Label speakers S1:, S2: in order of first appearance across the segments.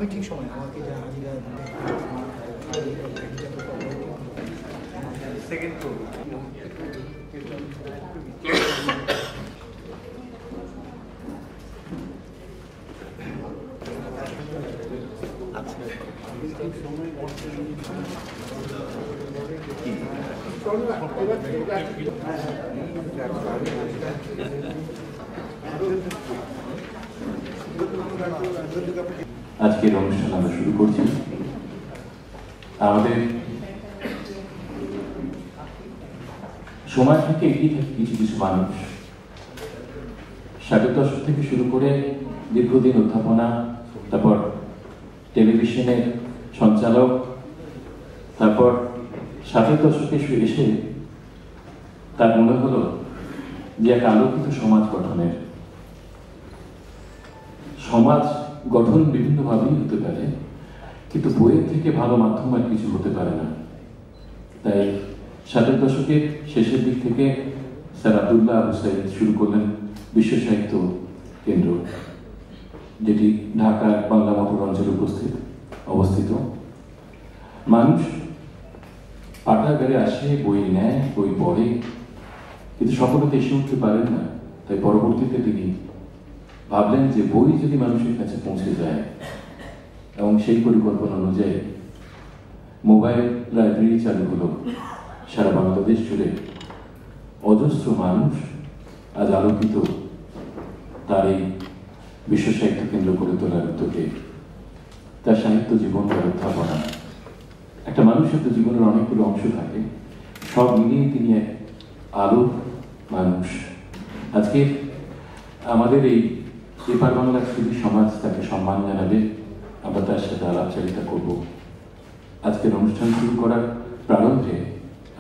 S1: আমি ঠিক সময় আমাকে যা হাজিরা সেকেন্ড
S2: আজকের অনুষ্ঠান আমরা শুরু করছি। আমাদের সমাজ থেকে এগিয়ে থাকে কিছু কিছু মানুষ 60 দশক থেকে শুরু করে দীর্ঘদিন অধ্যাপনা, তারপর টেলিভিশনের সঞ্চালক, তারপর 60 দশকে এসে তার মনে হলো যে এক আলোকিত সমাজ গঠনের সমাজ গঠন বিভিন্নভাবেই হতে পারে, কিন্তু বইয়ের থেকে ভালো মাধ্যম আর কিছু হতে পারে না। তাই 60 দশকের শেষের দিক থেকে স্যার আব্দুল্লাহ আবু সাঈদ শুরু করলেন বিশ্ব সাহিত্য কেন্দ্র, যেটি ঢাকার বাংলা মোটর অঞ্চলে অবস্থিত। মানুষ পাঠাগারে আসে, বই নেয়, বই পড়ে, কিন্তু সকলে তো এসে উঠতে পারেন না। তাই পরবর্তীতে তিনি ভাবলেন যে বই যদি মানুষের কাছে পৌঁছে যায়, এবং সেই পরিকল্পনা অনুযায়ী মোবাইল লাইব্রেরি চালু হলো সারা বাংলাদেশ জুড়ে। অজস্র মানুষ আজ আলোকিত তার এই বিশ্ব সাহিত্য কেন্দ্র করে তোলার উদ্যোগে। তার সাহিত্য জীবন, তার অধ্যাপনা, একটা মানুষের তো জীবনের অনেকগুলো অংশ থাকে, সব মিলিয়ে তিনি এক আলো মানুষ। আজকে আমাদের এই এপার বাংলার সুধী সমাজ তাকে সম্মান জানাবে, আমরা তার সাথে আলাপচারিতা করব। আজকের অনুষ্ঠান শুরু করার প্রারম্ভে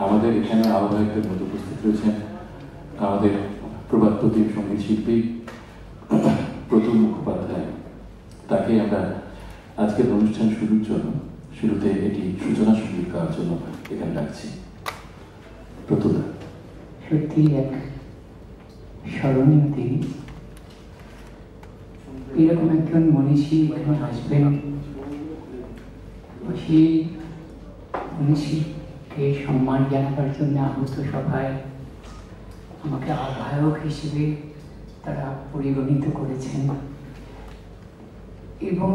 S2: আমাদের এখানে আহ্বায়কদের মধ্যে উপস্থিত রয়েছেন আমাদের প্রভাত প্রতিম সঙ্গীত শিল্পী প্রতুল মুখোপাধ্যায়। তাকে আমরা আজকের অনুষ্ঠান শুরুর জন্য, শুরুতে এটি সূচনা সঙ্গীত গাওয়ার জন্য এখানে ডাকছি। প্রতুল,
S3: সত্যি এক স্মরণীয় দিন। এরকম একজন মনীষী এখানে আসবেন, সেই মনীষীকে সম্মান জানাবার জন্য আগত সভায় আমাকে আহ্বায়ক হিসেবে তারা পরিগণিত করেছেন। এবং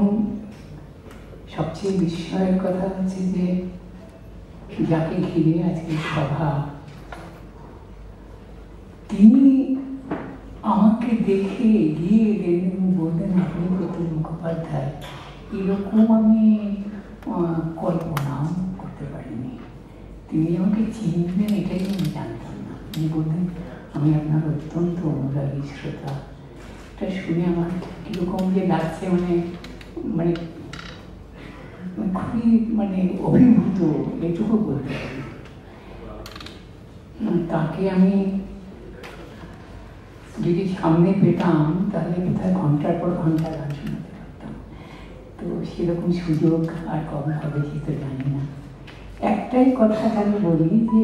S3: সবচেয়ে বিস্ময়ের কথা হচ্ছে যে যাকে ঘিরে আজকের সভা, তিনি আমাকে দেখে এগিয়ে এলেন এবং বললেন, আপনি প্রতুল মুখোপাধ্যায়। এরকম আমি কল্পনাও করতে পারিনি। তিনি আমাকে চিনবেন এটাই আমি জানতাম না। তিনি বললেন, আমি আপনার অত্যন্ত অনুরাগী শ্রোতা। এটা শুনে আমার কীরকম যে লাগছে, মানে খুবই অভিভূত, এটুকু বলতে পারি। তাকে আমি যদি সামনে পেতাম তাহলে কোথায় ঘন্টার পর ঘন্টা গান শোনাতে পারতাম। তো সেরকম সুযোগ আর কবে হবে সেটা জানি না। একটাই কথা আমি বলি যে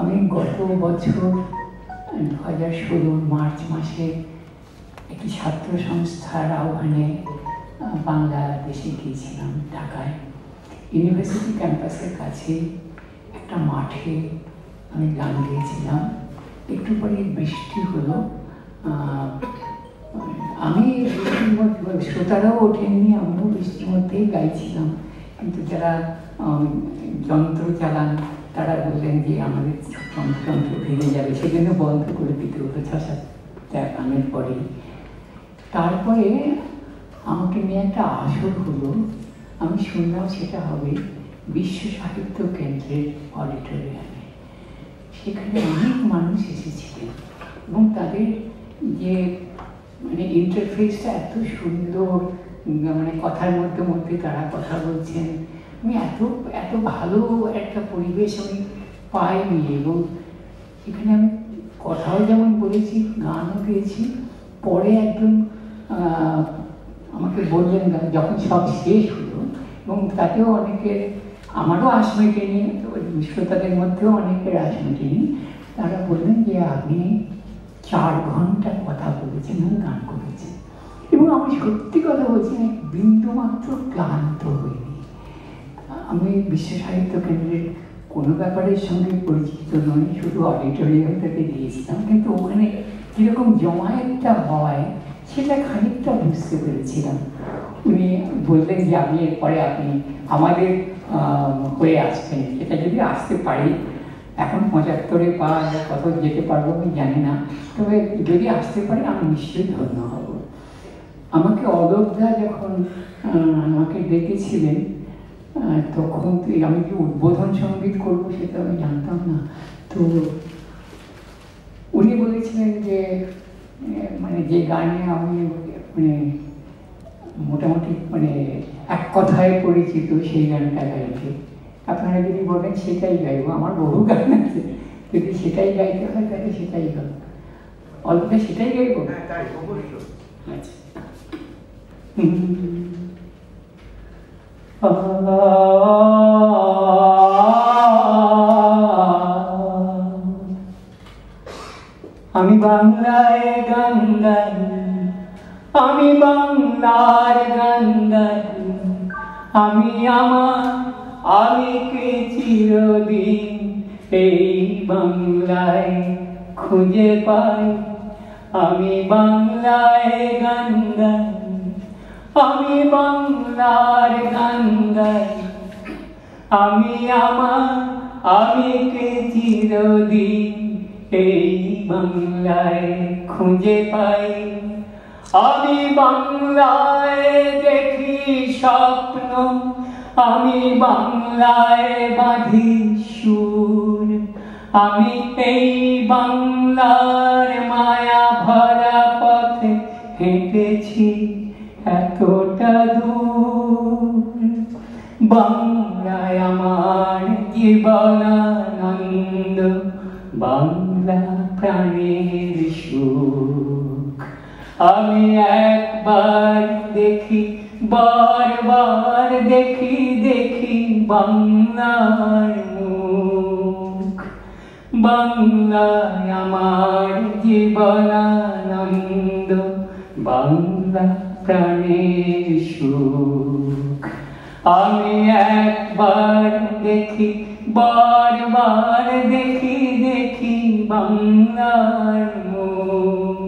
S3: আমি গত বছর 2016 মার্চ মাসে একটি ছাত্র সংস্থার আহ্বানে বাংলাদেশে গিয়েছিলাম, ঢাকায়। ইউনিভার্সিটি ক্যাম্পাসের কাছে একটা মাঠে আমি গান গেয়েছিলাম। একটু পরে বৃষ্টি হলো। আমি বৃষ্টির মধ্যে, শ্রোতারাও ওঠেননি, আমিও বৃষ্টির মধ্যেই গাইছিলাম। কিন্তু যারা যন্ত্র চালান তারা বললেন যে আমাদের যন্ত্র ভেঙে যাবে, সেজন্য বন্ধ করে দিতে হতো 6-7টা গানের পরে। তারপরে আমাকে নিয়ে একটা আসর হলো। আমি শুনলাম সেটা হবে বিশ্ব সাহিত্য কেন্দ্রের অডিটোরিয়ামে। সেখানে অনেক মানুষ এসেছিলেন এবং তাদের যে ইন্টারফেসটা এত সুন্দর, কথার মধ্যে মধ্যে তারা কথা বলছেন। আমি এত ভালো একটা পরিবেশ আমি পাইনি। এবং এখানে আমি কথাও যেমন বলেছি, গানও গেয়েছি। পরে একজন আমাকে বললেন, যখন সব শেষ হলো, এবং তাতেও অনেকের, আমারও আশ মেটেনি, শ্রোতাদের মধ্যেও অনেকের আশ মেটেনি, তারা বললেন যে আপনি 4 ঘন্টা কথা বলেছেন এবং গান করেছেন। এবং আমি সত্যি কথা বলছি, বিন্দুমাত্র ক্লান্ত হইনি। আমি বিশ্ব সাহিত্য কেন্দ্রের কোনো ব্যাপারের সঙ্গে পরিচিত নই, শুধু অডিটোরিয়াম থেকে গিয়েছিলাম, কিন্তু ওখানে কীরকম জমায়েতটা হয় সেটা খানিকটা বুঝতে পেরেছিলাম। উনি বললেন যে আমি এরপরে আপনি আমাদের হয়ে আসবেন, সেটা যদি আসতে পারি, এখন 75-এ পা কত যেতে পারবো আমি জানি না, তবে যদি আসতে পারি আমি নিশ্চয়ই ধন্য হব। আমাকে অলোকদা যখন আমাকে ডেকেছিলেন, তখন আমি কি উদ্বোধন সঙ্গীত করবো সেটা আমি জানতাম না। তো উনি বলেছিলেন যে মানে যে গানে আমি মানে মোটামুটি মানে এক কথায় পরিচিত সেই গানটা গাইতে, আপনারা যদি বলেন সেটাই গাইবো। আমার বহু গান আছে, যদি সেটাই গাইতে হয় তাহলে সেটাই গাইব। অল্প সেটাই গাইবো। আচ্ছা, আমি বাংলায় গান গাই, আমি বাংলার গান গাই, আমি আমার আমিকে চিরদিন এই বাংলায় খুঁজে পাই। আমি বাংলায় গান গাই, আমি বাংলার গান গাই, আমি আমার আমিকে চিরদিন এই বাংলায় খুঁজে পাই। আমি বাংলায় দেখি স্বপ্ন, আমি বাংলায় বাঁধি সুর, আমি এই বাংলার মায়া ভরা পথে হেঁটেছি এতটা দূর। বাংলায় আমার জীবনানন্দ, বাংলা প্রাণের সুখ। আমি একবার দেখি, বারবার দেখি, দেখি বাংলার মুখ। বাংলায় আমার জীবনানন্দ, বাংলা প্রাণের সুখ। আমি একবার দেখি, বারবার দেখি, দেখি বাংলার মুখ।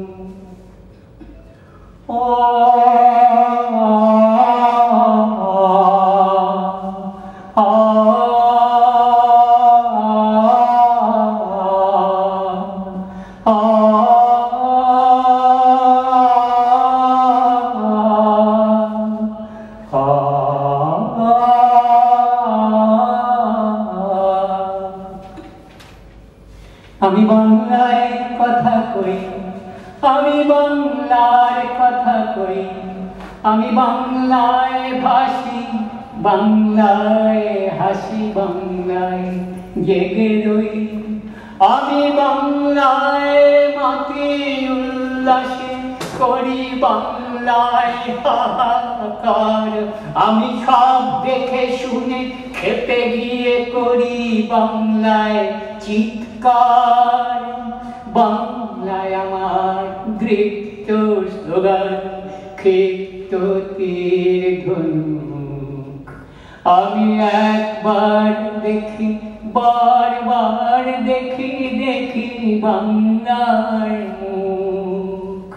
S3: আমি বাংলায় কথা কই, আমি বাংলার কথা কই, আমি বাংলায় ভাসি, বাংলায় হাসি, বাংলায় জেগে রই। আমি বাংলায় মাতি উল্লাসে করি, বাংলায় হাহাকার। আমি সব দেখে শুনে খেপে গিয়ে করি বাংলায় চিৎকার। বাংলায় আমার দৃপ্ত স্লোগান, ক্ষিপ্ত তীর ধনুক। আমি একবার দেখি, বারবার দেখি, দেখি বাংলার মুখ।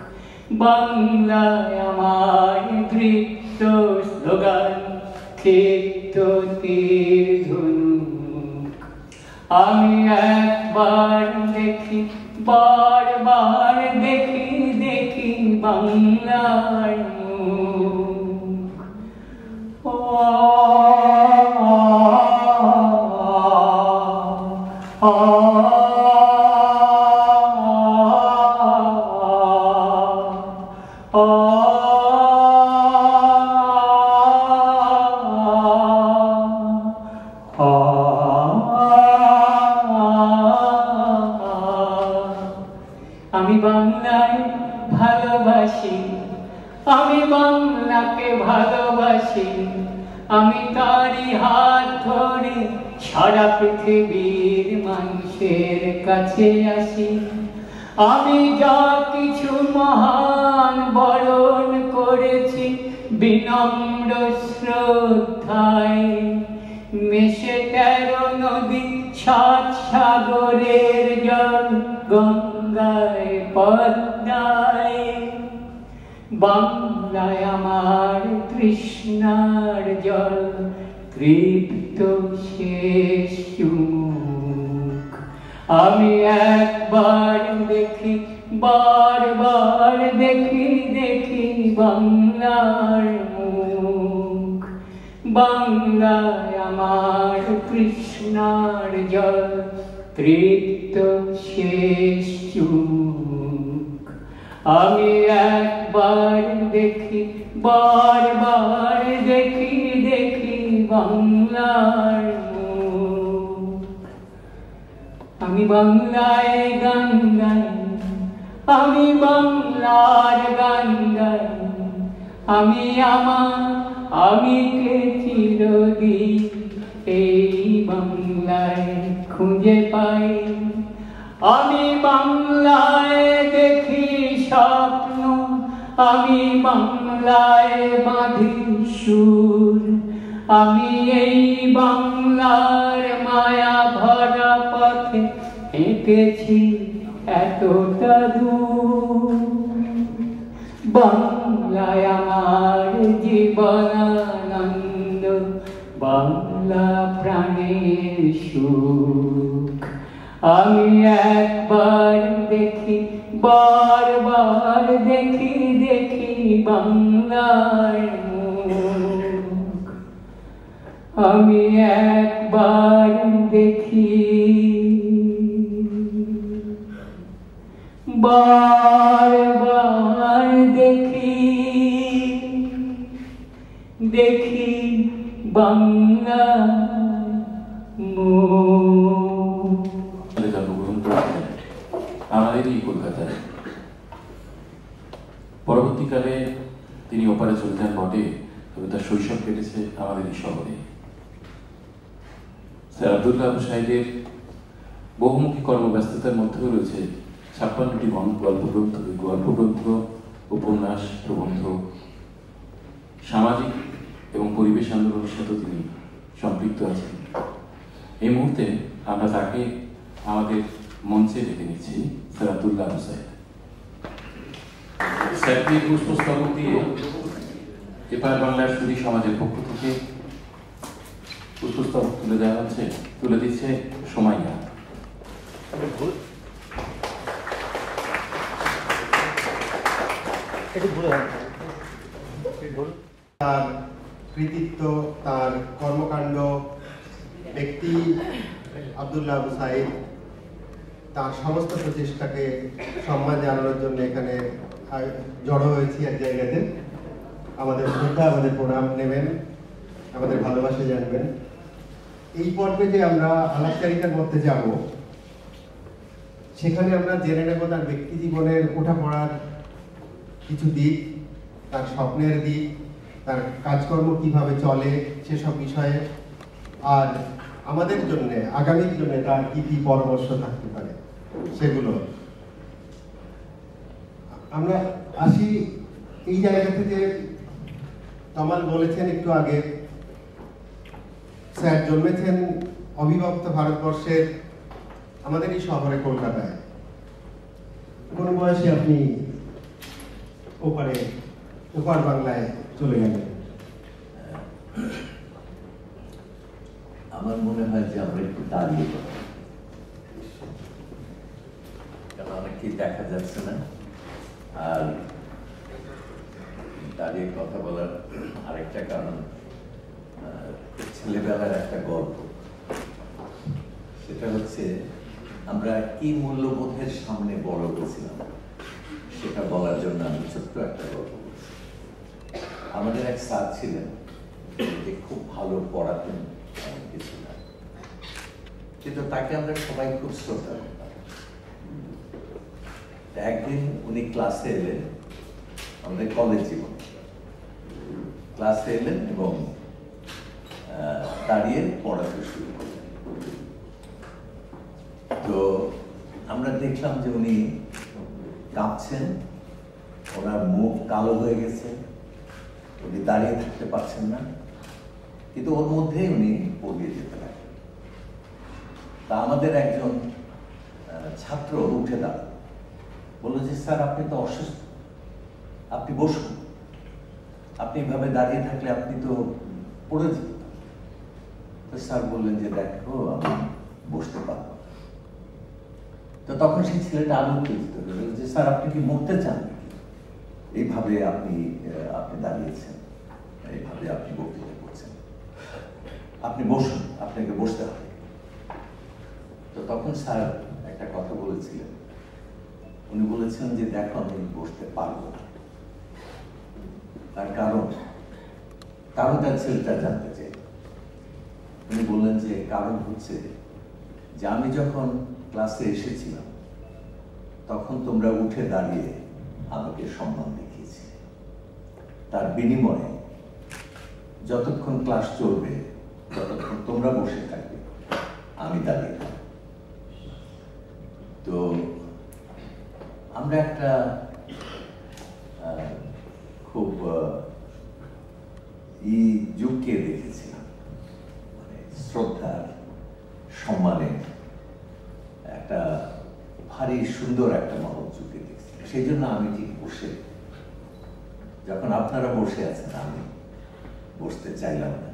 S3: বাংলায় আমার দৃপ্ত স্লোগান, ক্ষিপ্ত তীর ধনুক। আমি একবার দেখি, বারবার দেখি, দেখি বাংলার মুখ। আমি বাংলায় ভালোবাসি, আমি বাংলাকে ভালোবাসি, আমি তারই হাত ধরে সারা পৃথিবীর মানুষের কাছে আসি। আমি যা কিছু মহান বরণ করেছি বিনম্র শ্রদ্ধায়, মেশে 13 নদী 7 সাগরের জল গঙ্গায় পদ্মায়। বাংলায় আমার তৃষ্ণার জল তৃপ্ত শেষ চুমুক। আমি একবার দেখি বারবার দেখি দেখি বাংলার মুখ। বাংলায় আমার তৃষ্ণার জল তৃপ্ত শেষ চুমুক। আমি একবার দেখি বারবার দেখি দেখি বাংলার মুখ। আমি বাংলায় গান গাই, আমি বাংলার গান গাই, আমি আমি কে চিরদিন এই বাংলায় খুঁজে পাই। আমি বাংলায় দেখি স্বপ্ন, আমি বাংলায় বাঁধি সুর। আমি এই বাংলার মায়া ভরা পথে হেঁটেছি এতটা দূর। বাংলায় আমার জীবনানন্দ, বাংলা প্রাণের সুখ। আমি একবার দেখি বারবার দেখি দেখি বাংলার মুখ। আমি একবার দেখি বারবার দেখি দেখি বাংলার মুখ।
S2: জন্মগ্রহণ করেছিলেন আমাদেরই কলকাতায়। পরবর্তীকালে তিনি ওপারে চলে যান বটে, তবে তার শৈশব কেটেছে আমাদেরই শহরে। স্যার আব্দুল্লাহ আবু সাঈদের বহুমুখী কর্মব্যস্ততার মধ্যেও রয়েছে 56টি গল্পগ্রন্থ, উপন্যাস, প্রবন্ধ। সামাজিক এবং পরিবেশ আন্দোলনের সাথে তিনি সম্পৃক্ত আছেন। এই মুহূর্তে আমরা তাকে আমাদের মঞ্চে ডেকে নিচ্ছি, স্যার আব্দুল্লাহ আবু সাঈদ। স্যারকে পুষ্পস্তবক দিয়ে এপার বাংলার সুধী সমাজের পক্ষ থেকে পুষ্পস্তবক তুলে দিচ্ছে সোমাইয়া।
S1: তার কৃতিত্ব, তার কর্মকাণ্ড, ব্যক্তি আব্দুল্লাহ আবু সাঈদ, তার সমস্ত প্রচেষ্টাকে সম্মান জানানোর জন্য এখানে জড়ো হয়েছি এক জায়গাতে। আমাদের শ্রদ্ধা, আমাদের প্রণাম নেবেন, আমাদের ভালোবাসা জানবেন। এই পর্বে যে আমরা আলাপচারিতার মধ্যে যাব, সেখানে আমরা জেনে নেব তার ব্যক্তি জীবনের ওঠাপড়ার কিছু দিক, তার স্বপ্নের দিক, তার কাজকর্ম কিভাবে চলে সেসব বিষয়ে, আর আমাদের জন্য আগামীর জন্য তার কি কি পরামর্শ থাকতে পারে সেগুলো। আমরা আসি এই জায়গা থেকে। তমাল বলেছেন একটু আগে, স্যার জন্মেছেন অবিভক্ত ভারতবর্ষের আমাদের এই শহরে কলকাতায়। কোন বয়সে আপনি ওপার বাংলায় চলে গেলেন?
S4: আমার মনে হয় যে আমরা একটু দাঁড়িয়ে কথা, কারণ অনেকেই দেখা যাচ্ছে না। আর দাঁড়িয়ে কথা বলার আরেকটা কারণ, ছেলেবেলার একটা গল্প। সেটা হচ্ছে আমরা কি মূল্যবোধের সামনে বড় হয়েছিলাম সেটা বলার জন্য আমি ছোট্ট একটা গল্প বলছি। আমাদের এক স্যার ছিলেন, যে খুব ভালো পড়াতেন, এমন কিছু না, কিন্তু তাকে আমরা সবাই খুব শ্রদ্ধা করতাম। একদিন উনি ক্লাসে এলেন, আমাদের কলেজ জীবন, ক্লাসে এলেন এবং দাঁড়িয়ে পড়াতে শুরু করলেন। তো আমরা দেখলাম যে উনি কাঁপছেন, ওনার মুখ কালো হয়ে গেছে, উনি দাঁড়িয়ে থাকতে পারছেন না, কিন্তু ওর মধ্যেই উনি পড়িয়ে যেতে লাগলেন। তা আমাদের একজন ছাত্র উঠে দাঁড়াল, বললো যে স্যার আপনি তো অসুস্থ, আপনি বসুন, আপনি এভাবে দাঁড়িয়ে থাকলে আপনি তো পড়ে যেতেন। তো স্যার বললেন যে দেখো আমি বসতে পারবো। তো তখন সেই ছেলেটা আরো উত্তেজিত হলো যে স্যার আপনি কি মরতে চান নাকি? এইভাবে আপনি দাঁড়িয়েছেন, এইভাবে আপনি বক্তৃতা করছেন, আপনি বসুন, আপনাকে বসতে হবে। তো তখন স্যার একটা কথা বলেছিলেন, উনি বলেছিলেন যে দেখো আমি বসতে পারবো না। তার কারণটা ছেলেটা জানতে চাই। উনি বললেন যে কারণ হচ্ছে যে আমি যখন ক্লাসে এসেছিলাম তখন তোমরা উঠে দাঁড়িয়ে আমাকে সম্মান দেখিয়েছি, তার বিনিময়ে যতক্ষণ ক্লাস চলবে, যতক্ষণ তোমরা বসে থাকবে, আমি দাঁড়িয়ে থাকবো। তো আমরা একটা খুব যুগকে দেখেছিলাম, মানে শ্রদ্ধার, সম্মানের একটা ভারী সুন্দর একটা মহৎ যুগকে দেখেছিলাম। সেই জন্য আমি ঠিক বসে, যখন আপনারা বসে আছেন আমি বসতে চাইলাম না।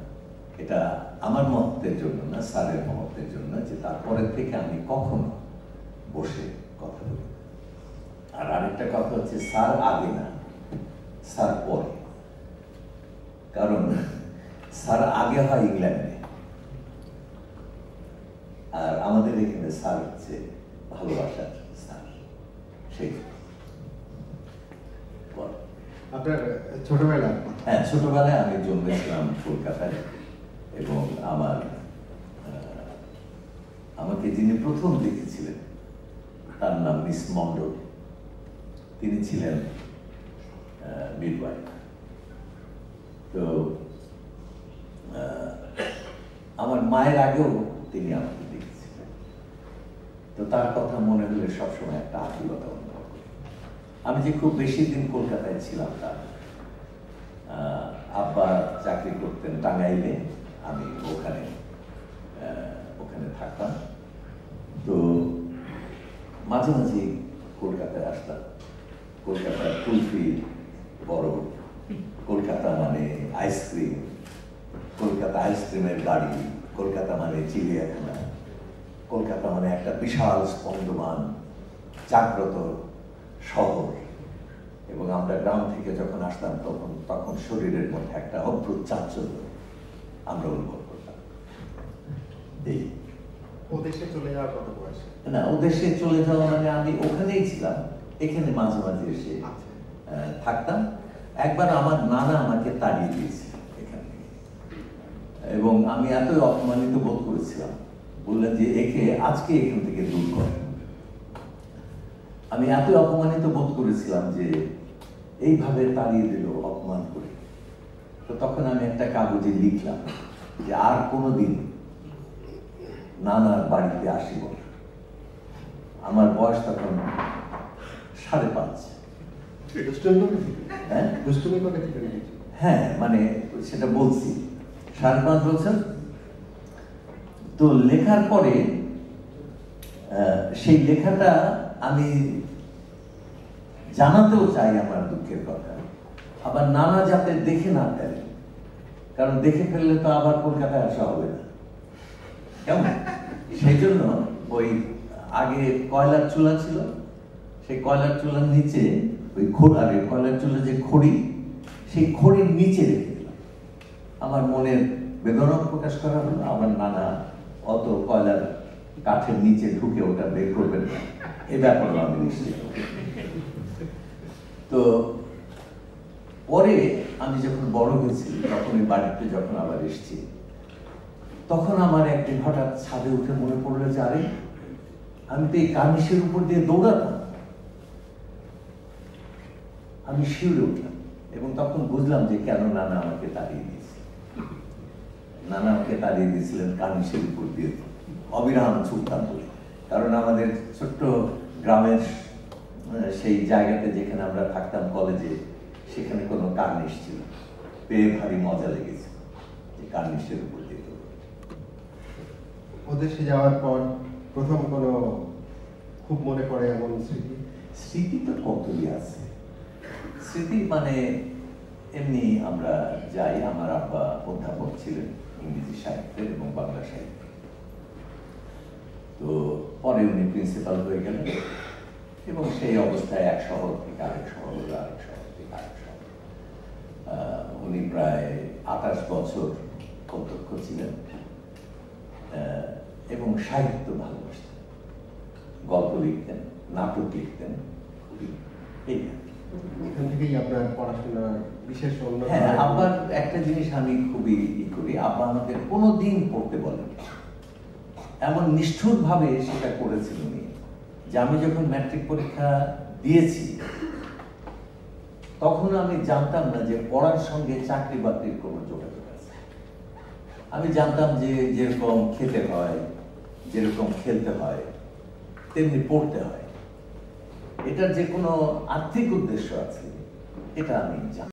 S4: এটা আমার মহত্বের জন্য না, স্যারের মহত্বের জন্য, যে তারপরের থেকে আমি কখনো বসে কথা বলি। আর আরেকটা কথা হচ্ছে স্যার আগে না, স্যার পরে। কারণ স্যার আগে হয় ইংল্যান্ডে, আর আমাদের এখানে স্যার হচ্ছে ভালোবাসার স্যার। সেই
S1: আপনার ছোটবেলা?
S4: হ্যাঁ, ছোটবেলায় আমি জন্মেছিলাম কলকাতায়, এবং আমাকে যিনি প্রথম দেখেছিলেন তার নাম মিস মন্ডল। তিনি ছিলেন মিডওয়াইফ। তো আমার মায়ের আগেও তিনি আমাকে দেখেছিলেন। তো তার কথা মনে হলে সবসময় একটা আকুলতা অনুভব করি। আমি যে খুব বেশি দিন কলকাতায় ছিলাম তা, আব্বা চাকরি করতেন টাঙ্গাইলে, আমি ওখানে থাকতাম। তো মাঝে মাঝে কলকাতায় আসতাম। কলকাতার কুলফি বরফ, কলকাতা মানে আইসক্রিম, কলকাতা আইসক্রিমের গাড়ি, কলকাতা মানে চিড়িয়াখানা, কলকাতা মানে একটা বিশাল স্পন্দমান জাগ্রত শহর। এবং আমরা গ্রাম থেকে যখন আসতাম তখন শরীরের মধ্যে একটা অদ্ভুত চাঞ্চল্য আমরা অনুভব করতাম। এই
S1: ওদেশে চলে যাওয়ার কথা বয়স
S4: না, ওদেশে চলে যাওয়া মানে আমি ওখানেই ছিলাম, এখানে মাঝে মাঝে এসে থাকতাম। একবার আমার নানা আমাকে তাড়িয়ে দিয়েছিল এখান থেকে, এবং আমি এতই অপমানিত বোধ করেছিলাম, বললেন যে একে আজকে এখান থেকে দূর করেন। আমি এতই অপমানিত বোধ করেছিলাম যে এইভাবে তাড়িয়ে দিল, অপমান করে। তো তখন আমি একটা কাগজে লিখলাম যে আর কোনোদিন নানার বাড়িতে আসিব। আমার বয়স তখন 5.5। হ্যাঁ, মানে সেটা বলছি 5.5 বছর। তো লেখার পরে সেই লেখাটা আমি জানাতেও চাই আমার দুঃখের কথা, আবার নানা যাতে দেখে না ফেলে, কারণ দেখে ফেললে তো আবার কলকাতায় আসা হবে না, কেমন? সেই জন্য ওই আগে কয়লার চুলা ছিল, সেই কয়লার চুলার নিচে ওই কয়লার চুলা যে খড়ি, সেই খড়ির নিচে রেখে দিলাম। আমার মনের বেদনা প্রকাশ করা হলো, আমার নানা অত কয়লার কাঠের নিচে ঢুকে ওটা বের করবেন না, এ ব্যাপারে আমি নিশ্চিত। তো পরে আমি যখন বড় হয়েছি, তখন এই বাড়িতে যখন আবার এসেছি, তখন আমার একদিন হঠাৎ ছাদে উঠে মনে পড়লো যে আরে আমি তো এই কার্নিশের উপর দিয়ে দৌড়াতাম। আমি শিউরে উঠলাম, এবং তখন বুঝলাম যে কেন নানা আমাকে তাড়িয়ে দিয়েছে। নানা আমাকে তাড়িয়ে দিয়েছিলেন কার্নিশের উপর দিয়ে অবিরাম ছুটতাম বলে। কারণ আমাদের ছোট্ট গ্রামের সেই জায়গাতে যেখানে আমরা থাকতাম কলেজে, সেখানে কোনো কার্নিশ ছিল, পেয়ে ভারী মজা লেগেছে যে কার্নিশের উপর যেতে।
S1: ওদেশে যাওয়ার পর প্রথম কোনো খুব মনে পড়ে এমন স্মৃতি?
S4: স্মৃতি তো কতই আছে। স্মৃতি মানে এমনি আমরা যাই, আমার আব্বা অধ্যাপক ছিলেন ইংরেজি সাহিত্যের এবং বাংলা সাহিত্যের, তো পরে উনি প্রিন্সিপাল হয়ে গেলেন এবং সেই অবস্থায় এক শহর থেকে আরেক শহর, আরেক শহর থেকে আরেক শহর। উনি প্রায় 28 বছর অধ্যক্ষ ছিলেন এবং সাহিত্য ভালোবাসতেন, গল্প লিখতেন, নাটক লিখতেন, খুবই এই।
S1: এখান থেকেই আপনার পড়াশোনার বিশেষ অন্য।
S4: হ্যাঁ, আব্বার একটা জিনিস আমি খুবই করি, আব্বা আমাদের কোনোদিন পড়তে বলেন, এমন নিষ্ঠুরভাবে সেটা করেছিল উনি যে আমি যখন ম্যাট্রিক পরীক্ষা দিয়েছি তখন আমি জানতাম না যে পড়ার সঙ্গে চাকরি বাকরির কোনো যোগাযোগ আছে। আমি জানতাম যে যেরকম খেতে হয়, যেরকম খেলতে হয়, তেমনি পড়তে হয়, এটার যে কোনো আর্থিক উদ্দেশ্য আছে এটা আমি জানি।